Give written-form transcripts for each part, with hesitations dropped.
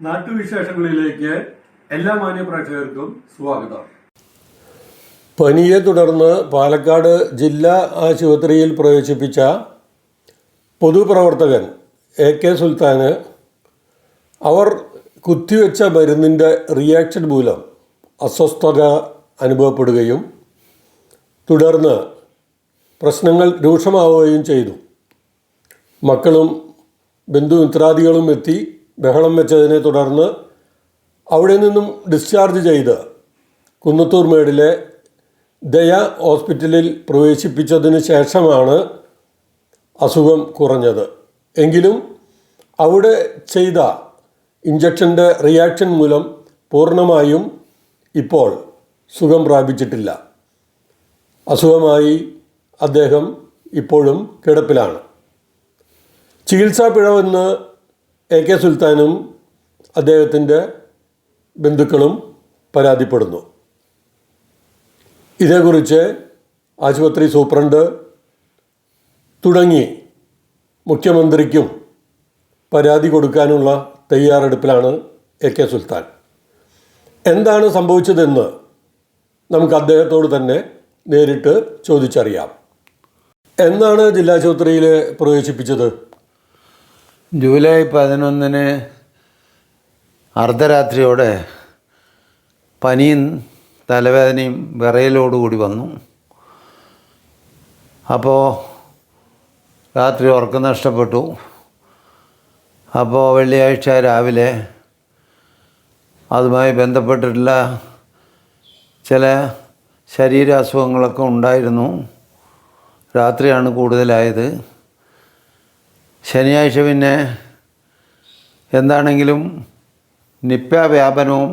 നാട്ടുവിശേഷങ്ങളിലേക്ക് എല്ലാ മാന്യ പ്രേക്ഷകർക്കും സ്വാഗതം. പനിയെ തുടർന്ന് പാലക്കാട് ജില്ലാ ആശുപത്രിയിൽ പ്രവേശിപ്പിച്ച പൊതുപ്രവർത്തകൻ AK സുൽത്താന് അവർ കുത്തിവെച്ച മരുന്നിൻ്റെ റിയാക്ഷൻ മൂലം അസ്വസ്ഥത അനുഭവപ്പെടുകയും തുടർന്ന് പ്രശ്നങ്ങൾ രൂക്ഷമാവുകയും ചെയ്തു. മക്കളും ബന്ധുമിത്രാദികളും എത്തി ബഹളം വെച്ചതിനെ തുടർന്ന് അവിടെ നിന്നും ഡിസ്ചാർജ് ചെയ്ത് കുന്നത്തൂർ മേടിലെ ദയ ഹോസ്പിറ്റലിൽ പ്രവേശിപ്പിച്ചതിന് ശേഷമാണ് അസുഖം കുറഞ്ഞത്. എങ്കിലും അവിടെ ചെയ്ത ഇഞ്ചക്ഷൻ്റെ റിയാക്ഷൻ മൂലം പൂർണ്ണമായും ഇപ്പോൾ സുഖം പ്രാപിച്ചിട്ടില്ല. അസുഖമായി അദ്ദേഹം ഇപ്പോഴും കിടപ്പിലാണ്. ചികിത്സാ പിഴവെന്ന് AK സുൽത്താനും അദ്ദേഹത്തിൻ്റെ ബന്ധുക്കളും പരാതിപ്പെടുന്നു. ഇതേക്കുറിച്ച് ആശുപത്രി സൂപ്രണ്ട് തുടങ്ങി മുഖ്യമന്ത്രിക്കും പരാതി കൊടുക്കാനുള്ള തയ്യാറെടുപ്പിലാണ് AK സുൽത്താൻ. എന്താണ് സംഭവിച്ചതെന്ന് നമുക്ക് അദ്ദേഹത്തോട് തന്നെ നേരിട്ട് ചോദിച്ചറിയാം. എന്നാണ് ജില്ലാശുപത്രിയിൽ പ്രവേശിപ്പിച്ചത്? ജൂലൈ 11 അർദ്ധരാത്രിയോടെ പനിയും തലവേദനയും വിറയലോടുകൂടി വന്നു. അപ്പോൾ രാത്രി ഉറക്കം നഷ്ടപ്പെട്ടു. അപ്പോൾ വെള്ളിയാഴ്ച രാവിലെ അതുമായി ബന്ധപ്പെട്ടിട്ടുള്ള ചില ശരീരാസുഖങ്ങളൊക്കെ ഉണ്ടായിരുന്നു. രാത്രിയാണ് കൂടുതലായത്. ശനിയാഴ്ച പിന്നെ എന്താണെങ്കിലും നിപ്പ വ്യാപനവും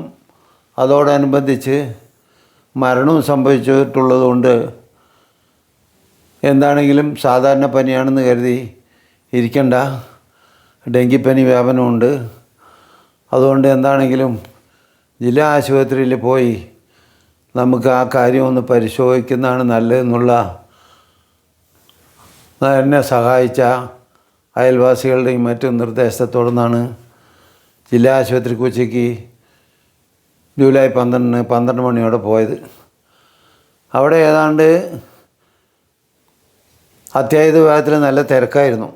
അതോടനുബന്ധിച്ച് മരണവും സംഭവിച്ചിട്ടുള്ളതുകൊണ്ട് എന്താണെങ്കിലും സാധാരണ പനിയാണെന്ന് കരുതി ഇരിക്കണ്ട, ഡെങ്കിപ്പനി വ്യാപനമുണ്ട്. അതുകൊണ്ട് എന്താണെങ്കിലും ജില്ലാ ആശുപത്രിയിൽ പോയി നമുക്ക് ആ കാര്യം ഒന്ന് പരിശോധിക്കുന്നതാണ് നല്ലതെന്നുള്ള എന്നെ സഹായിച്ച അയൽവാസികളുടെയും മറ്റും നിർദ്ദേശത്തെ തുടർന്നാണ് ജില്ലാ ആശുപത്രിക്ക് ഉച്ചയ്ക്ക് ജൂലൈ 12 മണിയോടെ പോയത്. അവിടെ ഏതാണ്ട് അത്യാഹിത വിഭാഗത്തിൽ നല്ല തിരക്കായിരുന്നു.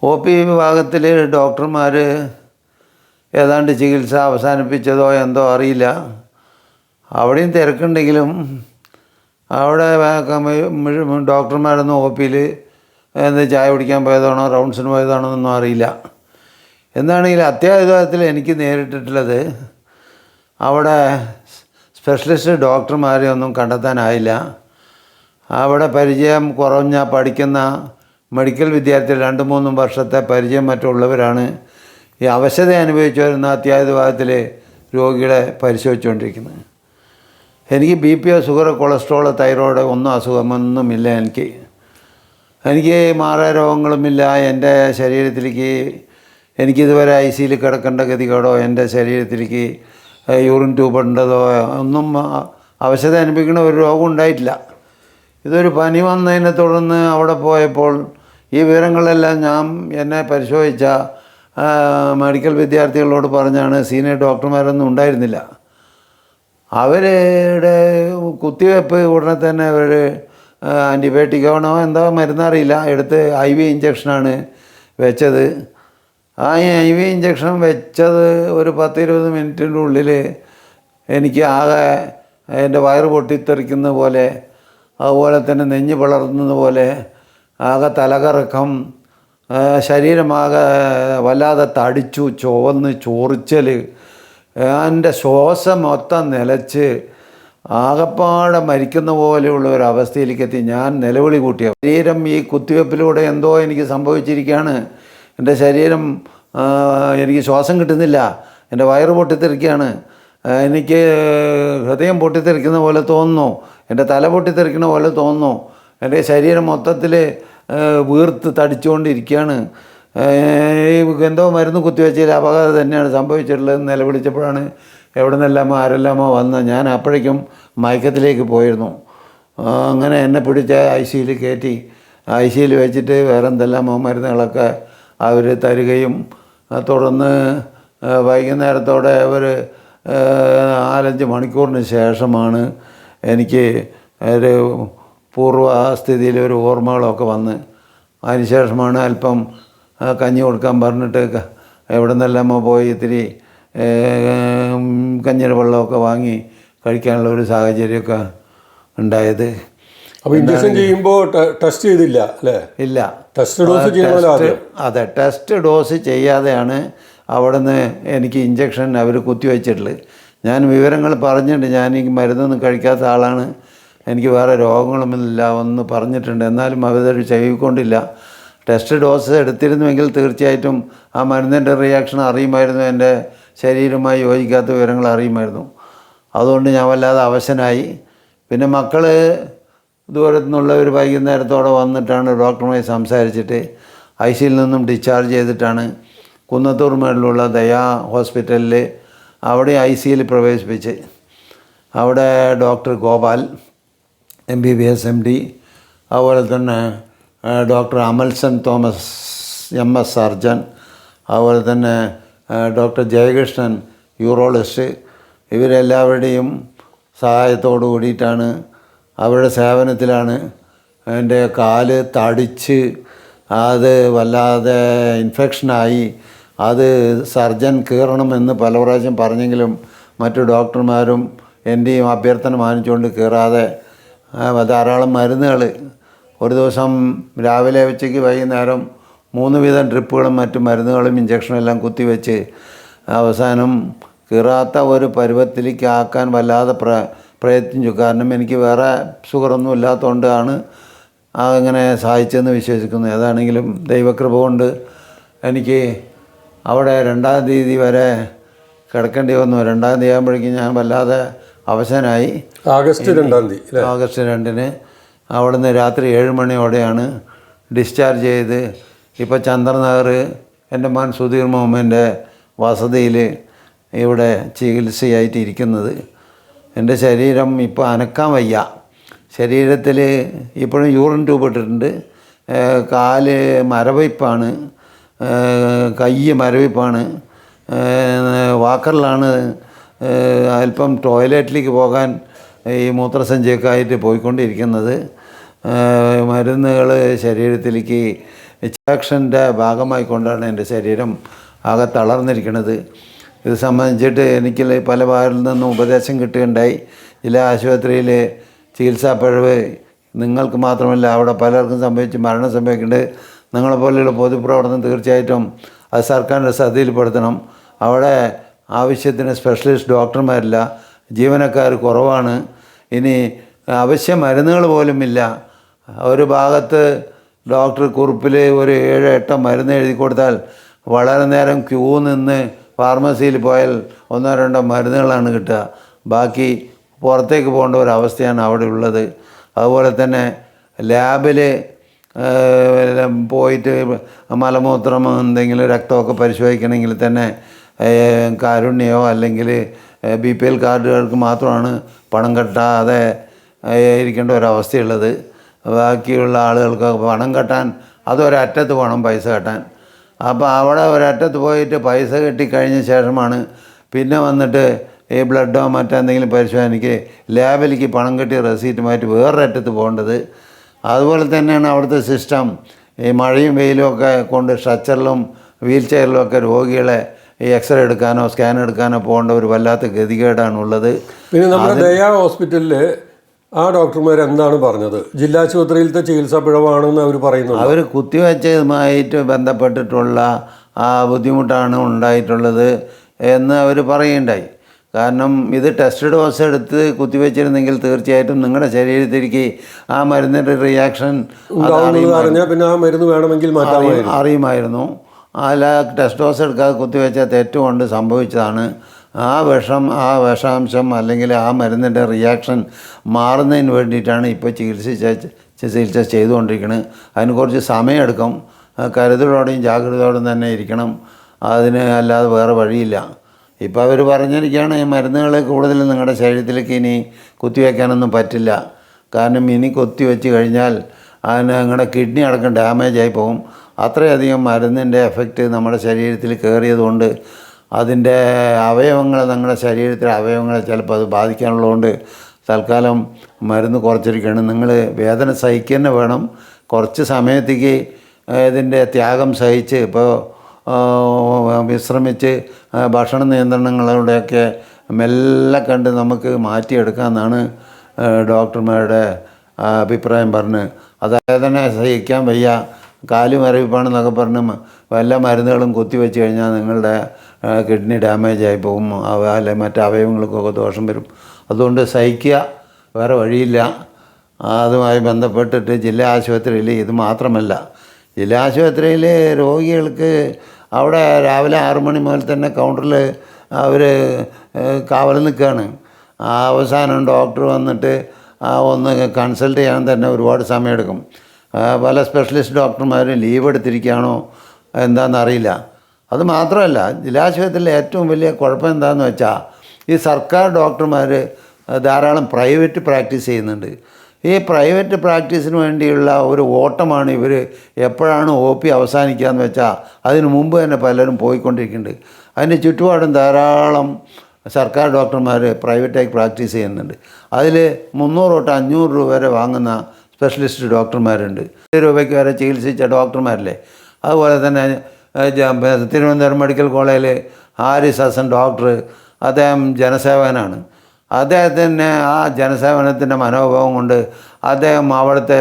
OP വിഭാഗത്തിൽ ഡോക്ടർമാർ ഏതാണ്ട് ചികിത്സ അവസാനിപ്പിച്ചതോ എന്തോ അറിയില്ല. അവിടെയും തിരക്കുണ്ടെങ്കിലും അവിടെ ഡോക്ടർമാരൊന്നും OPയിൽ ചായ കുടിക്കാൻ പോയതാണോ റൗണ്ട്സിന് പോയതാണോ എന്നൊന്നും അറിയില്ല. എന്താണെങ്കിലും അത്യാഹിതത്തിൽ എനിക്ക് നേരിട്ടിട്ടുള്ളത് അവിടെ സ്പെഷ്യലിസ്റ്റ് ഡോക്ടർമാരെ ഒന്നും കണ്ടെത്താനായില്ല. അവിടെ പരിചയം കുറഞ്ഞ പഠിക്കുന്ന മെഡിക്കൽ വിദ്യാർത്ഥികൾ 2-3 വർഷത്തെ പരിചയം മറ്റുള്ളവരാണ് ഈ അവശത അനുഭവിച്ചു വരുന്ന അത്യാഹിത വിഭാഗത്തിൽ രോഗികളെ പരിശോധിച്ചുകൊണ്ടിരിക്കുന്നത്. എനിക്ക് BP, ഷുഗർ, കൊളസ്ട്രോൾ, തൈറോയ്ഡ് അസുഖമൊന്നുമില്ല. എനിക്ക് മാറാരോഗങ്ങളുമില്ല. എൻ്റെ ശരീരത്തിലേക്ക് എനിക്കിതുവരെ ICUയിൽ കിടക്കേണ്ട ഗതികേടോ എൻ്റെ ശരീരത്തിലേക്ക് യൂറിൻ ട്യൂബ് ഉണ്ടതോ ഒന്നും അവശത അനുഭവിക്കുന്ന ഒരു രോഗം ഉണ്ടായിട്ടില്ല. ഇതൊരു പനി വന്നതിനെ തുടർന്ന് അവിടെ പോയപ്പോൾ ഈ വിവരങ്ങളെല്ലാം എന്നെ പരിശോധിച്ച മെഡിക്കൽ വിദ്യാർത്ഥികളോട് പറഞ്ഞാണ്. സീനിയർ ഡോക്ടർമാരൊന്നും ഉണ്ടായിരുന്നില്ല. അവരുടെ കുത്തിവെപ്പ് ഉടനെ തന്നെ അവർ ആൻറ്റിബയോട്ടിക് ആണോ എന്താ മരുന്നറിയില്ല എടുത്ത് IV ഇഞ്ചക്ഷനാണ് വെച്ചത്. ആ IV ഇഞ്ചക്ഷൻ വെച്ചത് ഒരു 10-20 മിനിറ്റിൻ്റെ ഉള്ളിൽ എനിക്ക് ആകെ എൻ്റെ വയറ് പൊട്ടിത്തെറിക്കുന്ന പോലെ, അതുപോലെ തന്നെ നെഞ്ഞ് പിളർന്നത് പോലെ, ആകെ തലകറക്കം, ശരീരമാകെ വല്ലാതെ തടിച്ചു, ചുവന്ന് ചൊറിച്ചൽ, എൻ്റെ ശ്വാസം മൊത്തം നിലച്ച് ആകപ്പാടെ മരിക്കുന്ന പോലെയുള്ള ഒരു അവസ്ഥയിലേക്ക് എത്തി. ഞാൻ നിലവിളി കൂട്ടിയ ശരീരം ഈ കുത്തിവെപ്പിലൂടെ എന്തോ എനിക്ക് സംഭവിച്ചിരിക്കുകയാണ്. എൻ്റെ ശരീരം എനിക്ക് ശ്വാസം കിട്ടുന്നില്ല, എൻ്റെ വയറ് പൊട്ടിത്തെറിക്കുകയാണ്, എനിക്ക് ഹൃദയം പൊട്ടിത്തെറിക്കുന്ന പോലെ തോന്നുന്നു, എൻ്റെ തല പൊട്ടിത്തെറിക്കുന്ന പോലെ തോന്നുന്നു, എൻ്റെ ശരീരം മൊത്തത്തിൽ വീർത്ത് തടിച്ചുകൊണ്ടിരിക്കുകയാണ്. എന്തോ മരുന്ന് കുത്തിവെച്ചതിൽ അപകടം തന്നെയാണ് സംഭവിച്ചിട്ടുള്ളത്. നിലവിളിച്ചപ്പോഴാണ് എവിടെ നിന്നെല്ലാമോ ആരെല്ലാമോ വന്ന് ഞാൻ അപ്പോഴേക്കും മയക്കത്തിലേക്ക് പോയിരുന്നു. അങ്ങനെ എന്നെ പിടിച്ച് ICUയിൽ കയറ്റി ICUയിൽ വെച്ചിട്ട് വേറെ എന്തെല്ലാമോ മരുന്നുകളൊക്കെ അവർ തരികയും തുടർന്ന് വൈകുന്നേരത്തോടെ ഒരു 4-5 മണിക്കൂറിന് ശേഷമാണ് എനിക്ക് ഒരു പൂർവ്വസ്ഥിതിയിൽ ഒരു ഓർമ്മകളൊക്കെ വന്ന് അതിനുശേഷമാണ് അല്പം കഞ്ഞി കൊടുക്കാൻ പറഞ്ഞിട്ട് എവിടെ നിന്നെല്ലാമോ പോയി ഇത്തിരി കഞ്ഞിയുടെ വെള്ളമൊക്കെ വാങ്ങി കഴിക്കാനുള്ള ഒരു സാഹചര്യമൊക്കെ ഉണ്ടായത്. അപ്പോൾ ഇഞ്ചക്ഷൻ ചെയ്യുമ്പോൾ ടെസ്റ്റ് ചെയ്തില്ല അല്ലേ? ഇല്ല, ടെസ്റ്റ് ഡോസ് ചെയ്യണമല്ലോ ആദ്യം. അതെ, ടെസ്റ്റ് ഡോസ് ചെയ്യാതെയാണ് അവിടുന്ന് എനിക്ക് ഇഞ്ചക്ഷൻ അവർ കുത്തിവെച്ചിട്ടുള്ളത്. ഞാൻ വിവരങ്ങൾ പറഞ്ഞിട്ടുണ്ട്, ഞാൻ ഈ മരുന്നൊന്നും കഴിക്കാത്ത ആളാണ്, എനിക്ക് വേറെ രോഗങ്ങളൊന്നുമില്ല എന്ന് പറഞ്ഞിട്ടുണ്ട്. എന്നാലും അവരൊരു ചെയ്യിക്കൊണ്ടില്ല. ടെസ്റ്റ് ഡോസ് എടുത്തിരുന്നുവെങ്കിൽ തീർച്ചയായിട്ടും ആ മരുന്നിൻ്റെ റിയാക്ഷൻ അറിയുമായിരുന്നു, എൻ്റെ ശരീരവുമായി യോജിക്കാത്ത വിവരങ്ങൾ അറിയുമായിരുന്നു. അതുകൊണ്ട് ഞാൻ വല്ലാതെ അവശനായി. പിന്നെ മക്കൾ ദൂരത്തു നിന്നുള്ളവർ വൈകുന്നേരത്തോടെ വന്നിട്ടാണ് ഡോക്ടറുമായി സംസാരിച്ചിട്ട് ICUയിൽ നിന്നും ഡിസ്ചാർജ് ചെയ്തിട്ടാണ് കുന്നത്തൂർ മേളിലുള്ള ദയാ ഹോസ്പിറ്റലിൽ അവിടെ ICUയിൽ പ്രവേശിപ്പിച്ച് അവിടെ ഡോക്ടർ ഗോപാൽ MBBS MD, അതുപോലെ തന്നെ doctor Amalson Thomas MS surgeon, അതുപോലെ തന്നെ ഡോക്ടർ ജയകൃഷ്ണൻ യൂറോളജിസ്റ്റ്, ഇവരെല്ലാവരുടെയും സഹായത്തോടു കൂടിയിട്ടാണ്, അവരുടെ സേവനത്തിലാണ് എൻ്റെ കാല് തടിച്ച് അത് വല്ലാതെ ഇൻഫെക്ഷനായി. അത് സർജൻ കീറണമെന്ന് പല പ്രാവശ്യം പറഞ്ഞെങ്കിലും മറ്റു ഡോക്ടർമാരും എൻ്റെയും അഭ്യർത്ഥന മാനിച്ചുകൊണ്ട് കീറാതെ ധാരാളം മരുന്നുകൾ ഒരു ദിവസം രാവിലെ ഉച്ചയ്ക്ക് വൈകുന്നേരം 3 വീതം ട്രിപ്പുകളും മറ്റു മരുന്നുകളും ഇഞ്ചക്ഷനും എല്ലാം കുത്തിവെച്ച് അവസാനം കീറാത്ത ഒരു പരുവത്തിലേക്ക് ആക്കാൻ വല്ലാതെ പ്രയത്നിച്ചു. കാരണം എനിക്ക് വേറെ ഷുഗറൊന്നും ഇല്ലാത്തതുകൊണ്ടാണ് അങ്ങനെ സഹായിച്ചെന്ന് വിശ്വസിക്കുന്നു. ഏതാണെങ്കിലും ദൈവകൃപ കൊണ്ട് എനിക്ക് അവിടെ 2-ാം തീയതി വരെ കിടക്കേണ്ടി വന്നു. 2-ാം തീയതി ആകുമ്പോഴേക്കും ഞാൻ വല്ലാതെ അവശനായി. ആഗസ്റ്റ് 2-ാം തീയതി, ആഗസ്റ്റ് 2-ന് അവിടുന്ന് രാത്രി 7 മണിയോടെയാണ് ഡിസ്ചാർജ് ചെയ്ത് ഇപ്പോൾ ചന്ദ്രനഗർ എൻ്റെ മകൻ സുധീർ മുഹമ്മദിൻ്റെ വസതിയിൽ ഇവിടെ ചികിത്സയായിട്ട് ഇരിക്കുന്നത്. എൻ്റെ ശരീരം ഇപ്പോൾ അനക്കാൻ വയ്യ. ശരീരത്തിൽ ഇപ്പോഴും യൂറിൻ ട്യൂബ് ഇട്ടിട്ടുണ്ട്. കാല് മരവിപ്പാണ്, കൈ മരവിപ്പാണ്. വാക്കറിലാണ് അല്പം ടോയ്ലറ്റിലേക്ക് പോകാൻ ഈ മൂത്രസഞ്ചിയൊക്കെ ആയിട്ട് പോയിക്കൊണ്ടിരിക്കുന്നത്. മരുന്നുകൾ ശരീരത്തിലേക്ക് ഇഞ്ചക്ഷൻ്റെ ഭാഗമായിക്കൊണ്ടാണ് എൻ്റെ ശരീരം ആകെ തളർന്നിരിക്കുന്നത്. ഇത് സംബന്ധിച്ചിട്ട് എനിക്ക് പല ഭാഗത്തിൽ നിന്നും ഉപദേശം കിട്ടുകയുണ്ടായി. ജില്ലാ ആശുപത്രിയിൽ ചികിത്സാപ്പിഴവ് നിങ്ങൾക്ക് മാത്രമല്ല അവിടെ പലർക്കും സംഭവിച്ച് മരണം സംഭവിക്കുന്നുണ്ട്. നിങ്ങളെപ്പോലെയുള്ള പൊതുപ്രവർത്തനം തീർച്ചയായിട്ടും അത് സർക്കാരിൻ്റെ ശ്രദ്ധയിൽപ്പെടുത്തണം. അവിടെ ആവശ്യത്തിന് സ്പെഷ്യലിസ്റ്റ് ഡോക്ടർമാരില്ല, ജീവനക്കാർ കുറവാണ്. ഇനി അവശ്യ മരുന്നുകൾ പോലുമില്ല. ഒരു ഭാഗത്ത് ഡോക്ടർ കുറിപ്പിൽ ഒരു 7-8 മരുന്ന് എഴുതി കൊടുത്താൽ വളരെ നേരം ക്യൂ നിന്ന് ഫാർമസിയിൽ പോയാൽ 1-2 മരുന്നുകളാണ് കിട്ടുക. ബാക്കി പുറത്തേക്ക് പോകേണ്ട ഒരവസ്ഥയാണ് അവിടെ ഉള്ളത്. അതുപോലെ തന്നെ ലാബിൽ പോയിട്ട് മലമൂത്രം എന്തെങ്കിലും രക്തമൊക്കെ പരിശോധിക്കണമെങ്കിൽ തന്നെ കാരുണ്യമോ അല്ലെങ്കിൽ BPL കാർഡുകൾക്ക് മാത്രമാണ് പണം കെട്ടാതെ ഇരിക്കേണ്ട ഒരവസ്ഥയുള്ളത്. ബാക്കിയുള്ള ആളുകൾക്ക് പണം കെട്ടാൻ അതൊരറ്റത്ത് വേണം പൈസ കെട്ടാൻ. അപ്പോൾ അവിടെ ഒരറ്റത്ത് പോയിട്ട് പൈസ കെട്ടിക്കഴിഞ്ഞ ശേഷമാണ് പിന്നെ വന്നിട്ട് ഈ ബ്ലഡോ മറ്റെന്തെങ്കിലും പരിശോധനയ്ക്ക് ലാബിലേക്ക് പണം കെട്ടി റെസീറ്റുമായിട്ട് വേറൊരറ്റത്ത് പോകേണ്ടത്. അതുപോലെ തന്നെയാണ് അവിടുത്തെ സിസ്റ്റം. ഈ മഴയും വെയിലും ഒക്കെ കൊണ്ട് സ്ട്രെച്ചറിലും വീൽ ചെയറിലും ഒക്കെ രോഗികളെ ഈ എക്സ്റേ എടുക്കാനോ സ്കാൻ എടുക്കാനോ പോകേണ്ട ഒരു വല്ലാത്ത ഗതികേടാണുള്ളത്. പിന്നെ നമ്മുടെ ദയാ ഹോസ്പിറ്റലിൽ ആ ഡോക്ടർമാർ എന്താണ് പറഞ്ഞത്? ജില്ലാശുപത്രിയിലത്തെ ചികിത്സാ പിഴവാണെന്ന് അവർ പറയുന്നു. അവർ കുത്തിവെച്ചതുമായിട്ട് ബന്ധപ്പെട്ടിട്ടുള്ള ആ ബുദ്ധിമുട്ടാണ് ഉണ്ടായിട്ടുള്ളത് എന്ന് അവർ പറയുകയുണ്ടായി. കാരണം ഇത് ടെസ്റ്റ് ഡോസ് എടുത്ത് കുത്തിവെച്ചിരുന്നെങ്കിൽ തീർച്ചയായിട്ടും നിങ്ങളുടെ ശരീരത്തിലേക്ക് ആ മരുന്നിൻ്റെ റിയാക്ഷൻ പിന്നെ ആ മരുന്ന് വേണമെങ്കിൽ അറിയുമായിരുന്നു. അല്ല, ടെസ്റ്റ് ഡോസ് എടുക്കാതെ കുത്തിവെച്ച തെറ്റുകൊണ്ട് സംഭവിച്ചതാണ്. ആ വിഷാംശം അല്ലെങ്കിൽ ആ മരുന്നിൻ്റെ റിയാക്ഷൻ മാറുന്നതിന് വേണ്ടിയിട്ടാണ് ഇപ്പോൾ ചികിത്സ ചെയ്തുകൊണ്ടിരിക്കുന്നത്. അതിന് കുറച്ച് സമയമെടുക്കും. കരുതലോടെയും ജാഗ്രതയോടും തന്നെ ഇരിക്കണം. അതിന് അല്ലാതെ വേറെ വഴിയില്ല. ഇപ്പോൾ അവർ പറഞ്ഞിരിക്കുകയാണ് ഈ മരുന്നുകൾ കൂടുതൽ നിങ്ങളുടെ ശരീരത്തിലേക്ക് ഇനി കുത്തിവെക്കാനൊന്നും പറ്റില്ല. കാരണം ഇനി കുത്തിവെച്ച് കഴിഞ്ഞാൽ അതിന് നിങ്ങളുടെ കിഡ്നി അടക്കം ഡാമേജായി പോകും. അത്രയധികം മരുന്നിൻ്റെ എഫക്റ്റ് നമ്മുടെ ശരീരത്തിൽ കയറിയതുകൊണ്ട് അതിൻ്റെ അവയവങ്ങൾ നിങ്ങളുടെ ശരീരത്തിലെ അവയവങ്ങളെ ചിലപ്പോൾ അത് ബാധിക്കാനുള്ളതുകൊണ്ട് തൽക്കാലം മരുന്ന് കുറച്ചിരിക്കുകയാണ്. നിങ്ങൾ വേദന സഹിക്കുക തന്നെ വേണം. കുറച്ച് സമയത്തേക്ക് ഇതിൻ്റെ ത്യാഗം സഹിച്ച് ഇപ്പോൾ വിശ്രമിച്ച് ഭക്ഷണ നിയന്ത്രണങ്ങളുടെയൊക്കെ മെല്ലെ കണ്ട് നമുക്ക് മാറ്റിയെടുക്കാമെന്നാണ് ഡോക്ടർമാരുടെ അഭിപ്രായം പറഞ്ഞ്. അതായത് തന്നെ സഹിക്കാൻ വയ്യ, കാല് മരവിപ്പാണെന്നൊക്കെ പറഞ്ഞ് വല്ല മരുന്നുകളും കുത്തിവെച്ച് കഴിഞ്ഞാൽ നിങ്ങളുടെ കിഡ്നി ഡാമേജ് ആയി പോകും, അല്ലെ മറ്റ് അവയവങ്ങൾക്കൊക്കെ ദോഷം വരും. അതുകൊണ്ട് സഹിക്കുക, വേറെ വഴിയില്ല. അതുമായി ബന്ധപ്പെട്ടിട്ട് ജില്ലാ ആശുപത്രിയിൽ ഇത് മാത്രമല്ല, ജില്ലാ ആശുപത്രിയിൽ രോഗികൾക്ക് അവിടെ രാവിലെ 6 മണി മുതൽ തന്നെ കൗണ്ടറിൽ അവർ കാവൽ നിൽക്കുകയാണ്. അവസാനം ഡോക്ടർ വന്നിട്ട് ഒന്ന് കൺസൾട്ട് ചെയ്യാൻ തന്നെ ഒരുപാട് സമയമെടുക്കും. പല സ്പെഷ്യലിസ്റ്റ് ഡോക്ടർമാരും ലീവ് എടുത്തിരിക്കുകയാണോ എന്താണെന്നറിയില്ല. അത് മാത്രമല്ല, ജില്ലാശുപത്രിയിലെ ഏറ്റവും വലിയ കുഴപ്പം എന്താണെന്ന് വെച്ചാൽ ഈ സർക്കാർ ഡോക്ടർമാർ ധാരാളം പ്രൈവറ്റ് പ്രാക്ടീസ് ചെയ്യുന്നുണ്ട്. ഈ പ്രൈവറ്റ് പ്രാക്ടീസിന് വേണ്ടിയുള്ള ഒരു ഓട്ടമാണ് ഇവർ. എപ്പോഴാണ് OP അവസാനിക്കുക എന്ന് വെച്ചാൽ അതിന് മുമ്പ് തന്നെ പലരും പോയിക്കൊണ്ടിരിക്കുന്നുണ്ട്. അതിൻ്റെ ചുറ്റുപാടും ധാരാളം സർക്കാർ ഡോക്ടർമാർ പ്രൈവറ്റായി പ്രാക്ടീസ് ചെയ്യുന്നുണ്ട്. അതിൽ 300 തൊട്ട് 500 രൂപ വരെ വാങ്ങുന്ന സ്പെഷ്യലിസ്റ്റ് ഡോക്ടർമാരുണ്ട്. 1 രൂപയ്ക്ക് വരെ ചികിത്സിച്ച ഡോക്ടർമാരില്ലേ. അതുപോലെ തന്നെ തിരുവനന്തപുരം മെഡിക്കൽ കോളേജിൽ ഹാരിസ് ഹസൻ ഡോക്ടർ, അദ്ദേഹം ജനസേവകനാണ്. അദ്ദേഹത്തിന് ആ ജനസേവനത്തിൻ്റെ മനോഭാവം കൊണ്ട് അദ്ദേഹം അവിടുത്തെ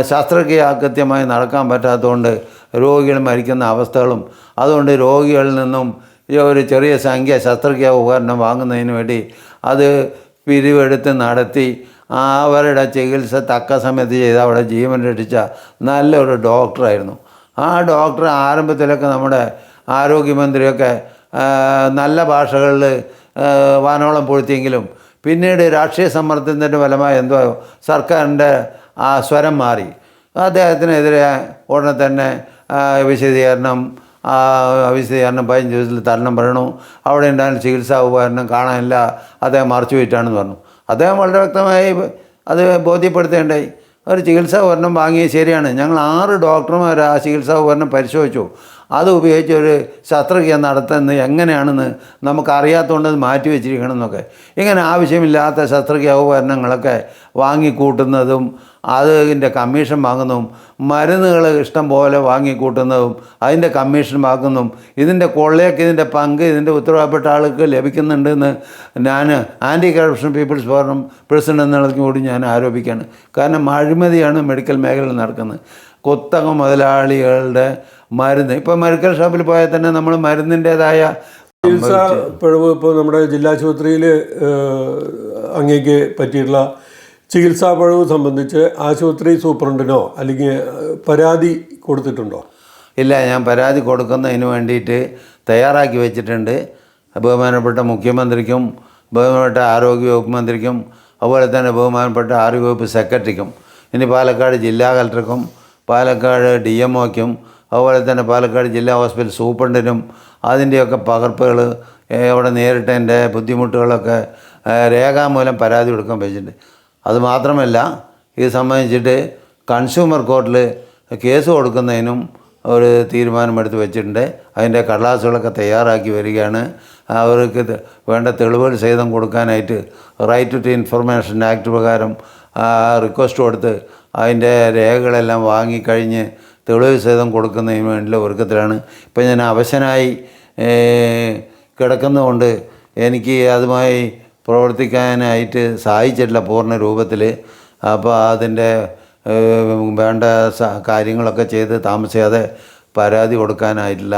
ശസ്ത്രക്രിയ കൃത്യമായി നടക്കാൻ പറ്റാത്തതുകൊണ്ട് രോഗികൾ മരിക്കുന്ന അവസ്ഥകളും, അതുകൊണ്ട് രോഗികളിൽ നിന്നും ഒരു ചെറിയ സംഖ്യ ശസ്ത്രക്രിയ ഉപകരണം വാങ്ങുന്നതിന് വേണ്ടി അത് പിരിവെടുത്ത് നടത്തി അവരുടെ ചികിത്സ തക്ക സമയത്ത് ചെയ്ത് അവിടെ ജീവൻ രക്ഷിച്ച നല്ലൊരു ഡോക്ടറായിരുന്നു. ആ ഡോക്ടർ ആരംഭത്തിലൊക്കെ നമ്മുടെ ആരോഗ്യമന്ത്രിയൊക്കെ നല്ല ഭാഷകളിൽ വാനോളം പൊഴുത്തിയെങ്കിലും പിന്നീട് രാഷ്ട്രീയ സമ്മർദ്ദത്തിൻ്റെ ഫലമായി എന്തോ സർക്കാരിൻ്റെ ആ സ്വരം മാറി. അദ്ദേഹത്തിനെതിരെ ഉടനെ തന്നെ വിശദീകരണം 15 ദിവസത്തിൽ തരണം പറയണു. അവിടെ ഉണ്ടായിരുന്ന ചികിത്സാ ഉപകരണം കാണാനില്ല, അദ്ദേഹം മറച്ചു പോയിട്ടാണെന്ന് പറഞ്ഞു. അദ്ദേഹം വളരെ വ്യക്തമായി അത് ബോധ്യപ്പെടുത്തേണ്ടായി. ഒരു ചികിത്സാ ഉപകരണം വാങ്ങിയത് ശരിയാണ്. ഞങ്ങൾ 6 ഡോക്ടർമാർ ആ ചികിത്സാ ഉപകരണം പരിശോധിച്ചു. അത് ഉപയോഗിച്ച് ഒരു ശസ്ത്രക്രിയ നടത്തുന്നത് എങ്ങനെയാണെന്ന് നമുക്കറിയാത്തതുകൊണ്ട് അത് മാറ്റി വെച്ചിരിക്കണം എന്നൊക്കെ. ഇങ്ങനെ ആവശ്യമില്ലാത്ത ശസ്ത്രക്രിയ ഉപകരണങ്ങളൊക്കെ വാങ്ങിക്കൂട്ടുന്നതും അതിൻ്റെ കമ്മീഷൻ വാങ്ങുന്നതും, മരുന്നുകൾ ഇഷ്ടം പോലെ വാങ്ങിക്കൂട്ടുന്നതും അതിൻ്റെ കമ്മീഷൻ വാങ്ങുന്നതും, ഇതിൻ്റെ കൊള്ളയൊക്കെ ഇതിൻ്റെ പങ്ക് ഇതിൻ്റെ ഉത്തരവാദപ്പെട്ട ആൾക്ക് ലഭിക്കുന്നുണ്ടെന്ന് ഞാൻ anti corruption people's forum president എന്നുള്ളതിന് കൂടി ഞാൻ ആരോപിക്കുകയാണ്. കാരണം അഴിമതിയാണ് മെഡിക്കൽ മേഖലയിൽ നടക്കുന്നത്. കുത്തക മുതലാളികളുടെ മരുന്ന്, ഇപ്പോൾ മെഡിക്കൽ ഷോപ്പിൽ പോയാൽ തന്നെ നമ്മൾ മരുന്നിൻ്റേതായ ചികിത്സാ പിഴവ് ഇപ്പോൾ നമ്മുടെ ജില്ലാശുപത്രിയിൽ അങ്ങേക്ക് പറ്റിയിട്ടുള്ള ചികിത്സാ പിഴവ് സംബന്ധിച്ച് ആശുപത്രി സൂപ്രണ്ടിനോ അല്ലെങ്കിൽ പരാതി കൊടുത്തിട്ടുണ്ടോ? ഇല്ല, ഞാൻ പരാതി കൊടുക്കുന്നതിന് വേണ്ടിയിട്ട് തയ്യാറാക്കി വെച്ചിട്ടുണ്ട്. ബഹുമാനപ്പെട്ട മുഖ്യമന്ത്രിക്കും ബഹുമാനപ്പെട്ട ആരോഗ്യവകുപ്പ് മന്ത്രിക്കും അതുപോലെ തന്നെ ബഹുമാനപ്പെട്ട ആരോഗ്യവകുപ്പ് സെക്രട്ടറിക്കും, ഇനി പാലക്കാട് ജില്ലാ കളക്ടർക്കും പാലക്കാട് DMOയ്ക്കും അതുപോലെ തന്നെ പാലക്കാട് ജില്ലാ ഹോസ്പിറ്റൽ സൂപ്രണ്ടിനും അതിൻ്റെയൊക്കെ പകർപ്പുകൾ അവിടെ നേരിട്ട് എൻ്റെ ബുദ്ധിമുട്ടുകളൊക്കെ രേഖാമൂലം പരാതി കൊടുക്കാൻ വെച്ചിട്ടുണ്ട്. അതുമാത്രമല്ല, ഇത് സംബന്ധിച്ചിട്ട് കൺസ്യൂമർ കോർട്ടിൽ കേസ് കൊടുക്കുന്നതിനും ഒരു തീരുമാനമെടുത്ത് വെച്ചിട്ടുണ്ട്. അതിൻ്റെ കടലാസുകളൊക്കെ തയ്യാറാക്കി വരികയാണ്. അവർക്ക് വേണ്ട തെളിവുകൾ സഹിതം കൊടുക്കാനായിട്ട് റൈറ്റ് ടു ഇൻഫർമേഷൻ ആക്ട് പ്രകാരം റിക്വസ്റ്റ് കൊടുത്ത് അതിൻ്റെ രേഖകളെല്ലാം വാങ്ങിക്കഴിഞ്ഞ് തെളിവ് സഹിതം കൊടുക്കുന്നതിന് വേണ്ടിയുള്ള ഒരുക്കത്തിലാണ്. ഇപ്പം ഞാൻ അവശനായി കിടക്കുന്നതുകൊണ്ട് എനിക്ക് അതുമായി പ്രവർത്തിക്കാനായിട്ട് സാധിച്ചിട്ടില്ല പൂർണ്ണ രൂപത്തിൽ. അപ്പോൾ അതിൻ്റെ വേണ്ട കാര്യങ്ങളൊക്കെ ചെയ്ത് താമസിയാതെ പരാതി കൊടുക്കാനായിട്ടില്ല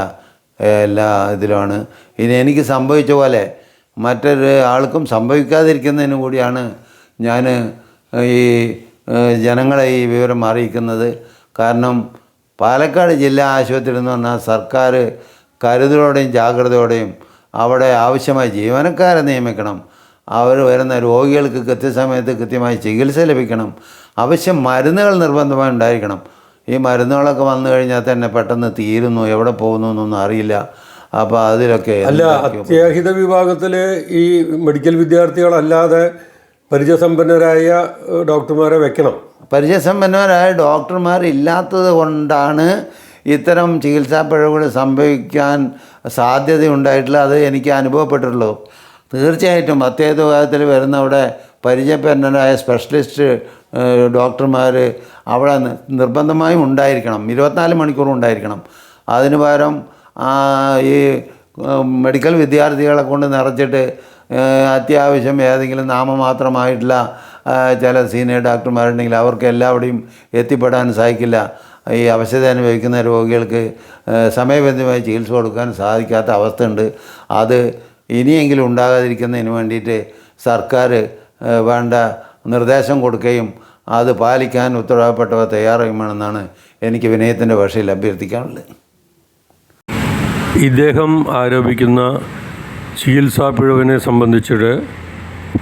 എല്ലാ ഇതിലുമാണ്. ഇനി എനിക്ക് സംഭവിച്ച പോലെ മറ്റൊരു ആൾക്കും സംഭവിക്കാതിരിക്കുന്നതിന് കൂടിയാണ് ഞാൻ ഈ ജനങ്ങളെ ഈ വിവരം അറിയിക്കുന്നത്. കാരണം പാലക്കാട് ജില്ലാ ആശുപത്രി എന്ന് പറഞ്ഞാൽ സർക്കാർ കരുതലോടെയും ജാഗ്രതയോടെയും അവിടെ ആവശ്യമായ ജീവനക്കാരെ നിയമിക്കണം. അവർ വരുന്ന രോഗികൾക്ക് കൃത്യസമയത്ത് കൃത്യമായി ചികിത്സ ലഭിക്കണം. ആവശ്യം മരുന്നുകൾ നിർബന്ധമായി ഉണ്ടായിരിക്കണം. ഈ മരുന്നുകളൊക്കെ വന്നു കഴിഞ്ഞാൽ തന്നെ പെട്ടെന്ന് തീരുന്നു, എവിടെ പോകുന്നു എന്നൊന്നും അറിയില്ല. അപ്പോൾ അതിലൊക്കെ അല്ല, അത്യാഹിത വിഭാഗത്തിൽ ഈ മെഡിക്കൽ വിദ്യാർത്ഥികളല്ലാതെ പരിചയസമ്പന്നരായ ഡോക്ടർമാരെ വെക്കണം. പരിചയസമ്പന്നരായ ഡോക്ടർമാരില്ലാത്തത് കൊണ്ടാണ് ഇത്തരം ചികിത്സാ പിഴവുകൾ സംഭവിക്കാൻ സാധ്യതയുണ്ടായിട്ടില്ല. അത് എനിക്ക് അനുഭവപ്പെട്ടിട്ടുള്ളൂ. തീർച്ചയായിട്ടും അത്യാഹിത വിഭാഗത്തിൽ വരുന്ന അവിടെ പരിചയപ്പെടുന്നതായ സ്പെഷ്യലിസ്റ്റ് ഡോക്ടർമാർ അവിടെ നിർബന്ധമായും ഉണ്ടായിരിക്കണം, 24 മണിക്കൂറും ഉണ്ടായിരിക്കണം. അതിന് പകരം ഈ മെഡിക്കൽ വിദ്യാർത്ഥികളെ കൊണ്ട് നിറച്ചിട്ട് അത്യാവശ്യം ഏതെങ്കിലും നാമമാത്രമായിട്ടുള്ള ചില സീനിയർ ഡോക്ടർമാരുണ്ടെങ്കിൽ അവർക്ക് എല്ലാവിടെയും എത്തിപ്പെടാൻ സാധിക്കില്ല. ഈ അവശത അനുഭവിക്കുന്ന രോഗികൾക്ക് സമയബന്ധിതമായി ചികിത്സ കൊടുക്കാൻ സാധിക്കാത്ത അവസ്ഥയുണ്ട്. അത് ഇനിയെങ്കിലും ഉണ്ടാകാതിരിക്കുന്നതിന് വേണ്ടിയിട്ട് സർക്കാർ വേണ്ട നിർദ്ദേശം കൊടുക്കുകയും അത് പാലിക്കാൻ ഉത്തരവാദപ്പെട്ടവർ തയ്യാറാകുമെന്നാണ് എനിക്ക് വിനയത്തിൻ്റെ ഭാഷയിൽ അഭ്യർത്ഥിക്കാനുള്ളത്. ഇദ്ദേഹം ആരോപിക്കുന്ന ചികിത്സാ പിഴവിനെ സംബന്ധിച്ചിട്ട്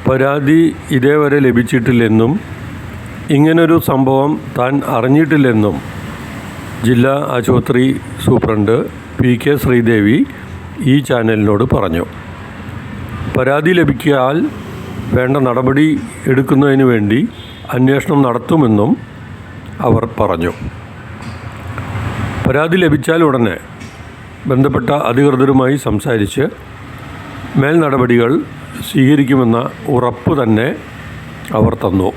പരാതി ഇതേവരെ ലഭിച്ചിട്ടില്ലെന്നും ഇങ്ങനൊരു സംഭവം താൻ അറിഞ്ഞിട്ടില്ലെന്നും ജില്ലാ ആശുപത്രി സൂപ്രണ്ട് PK ശ്രീദേവി ഈ ചാനലിനോട് പറഞ്ഞു. പരാതി ലഭിക്കാൽ വേണ്ട നടപടി എടുക്കുന്നതിന് വേണ്ടി അന്വേഷണം നടത്തുമെന്നും അവർ പറഞ്ഞു. പരാതി ലഭിച്ചാൽ ഉടനെ ബന്ധപ്പെട്ട അധികൃതരുമായി സംസാരിച്ച് മേൽ നടപടികൾ സ്വീകരിക്കുമെന്ന ഉറപ്പ് തന്നെ അവർ തന്നു.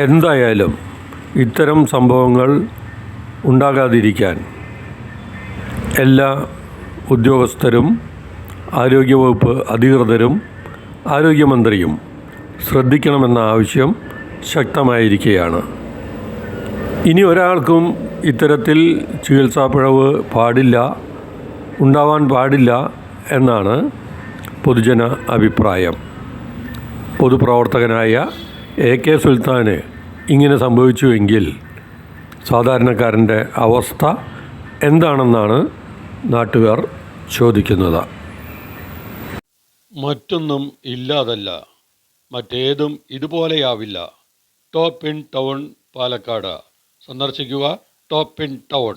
എന്തായാലും ഇത്തരം സംഭവങ്ങൾ ഉണ്ടാകാതിരിക്കാൻ എല്ലാ ഉദ്യോഗസ്ഥരും ആരോഗ്യവകുപ്പ് അധികൃതരും ആരോഗ്യമന്ത്രിയും ശ്രദ്ധിക്കണമെന്ന ആവശ്യം ശക്തമായിരിക്കുകയാണ്. ഇനി ഒരാൾക്കും ഇത്തരത്തിൽ ചികിത്സാപ്പിഴവ് ഉണ്ടാവാൻ പാടില്ല എന്നാണ് പൊതുജന അഭിപ്രായം. പൊതുപ്രവർത്തകനായ AK സുൽത്താന് ഇങ്ങനെ സംഭവിച്ചുവെങ്കിൽ സാധാരണക്കാരൻ്റെ അവസ്ഥ എന്താണെന്നാണ് നാട്ടുകാർ ചോദിക്കുന്നത്. മറ്റൊന്നും ഇല്ലാതല്ല, മറ്റേതും ഇതുപോലെയാവില്ല. ടോപ്പ് ഇൻ ടൗൺ പാലക്കാട് സന്ദർശിക്കുക. Top in town.